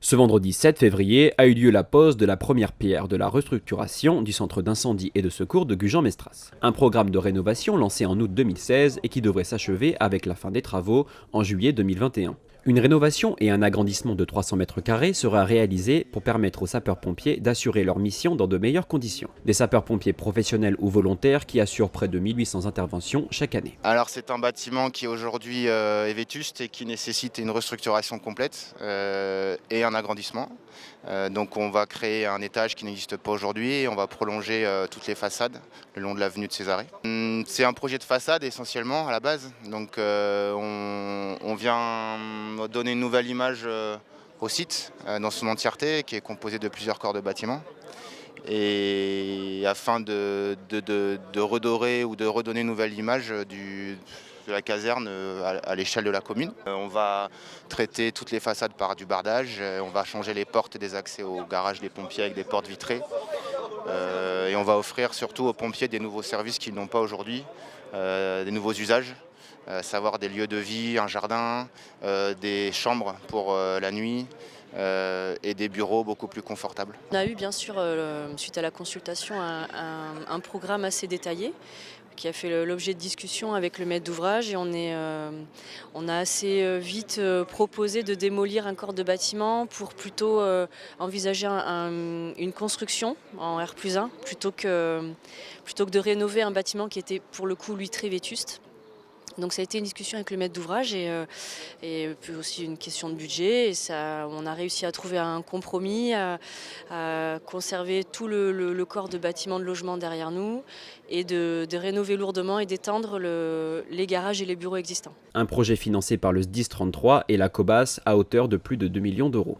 Ce vendredi 7 février a eu lieu la pose de la première pierre de la restructuration du centre d'incendie et de secours de Gujan-Mestras. Un programme de rénovation lancé en août 2016 et qui devrait s'achever avec la fin des travaux en juillet 2021. Une rénovation et un agrandissement de 300 mètres carrés sera réalisé pour permettre aux sapeurs-pompiers d'assurer leur mission dans de meilleures conditions. Des sapeurs-pompiers professionnels ou volontaires qui assurent près de 1800 interventions chaque année. Alors c'est un bâtiment qui aujourd'hui est vétuste et qui nécessite une restructuration complète et un agrandissement. Donc on va créer un étage qui n'existe pas aujourd'hui et on va prolonger toutes les façades le long de l'avenue de Césarée. C'est un projet de façade essentiellement à la base, donc on vient donner une nouvelle image au site dans son entièreté qui est composé de plusieurs corps de bâtiments. Et afin de redorer ou de redonner une nouvelle image de la caserne à l'échelle de la commune. On va traiter toutes les façades par du bardage, on va changer les portes des accès au garage des pompiers avec des portes vitrées. Et on va offrir surtout aux pompiers des nouveaux services qu'ils n'ont pas aujourd'hui, des nouveaux usages. Savoir des lieux de vie, un jardin, des chambres pour la nuit et des bureaux beaucoup plus confortables. On a eu bien sûr, suite à la consultation, un programme assez détaillé qui a fait l'objet de discussions avec le maître d'ouvrage et on a assez vite proposé de démolir un corps de bâtiment pour plutôt envisager une construction en R+1 plutôt que de rénover un bâtiment qui était pour le coup lui très vétuste. Donc ça a été une discussion avec le maître d'ouvrage et puis aussi une question de budget. Et on a réussi à trouver un compromis, à conserver tout le corps de bâtiment de logement derrière nous et de rénover lourdement et d'étendre les garages et les bureaux existants. Un projet financé par le SDIS 33 et la COBAS à hauteur de plus de 2 millions d'euros.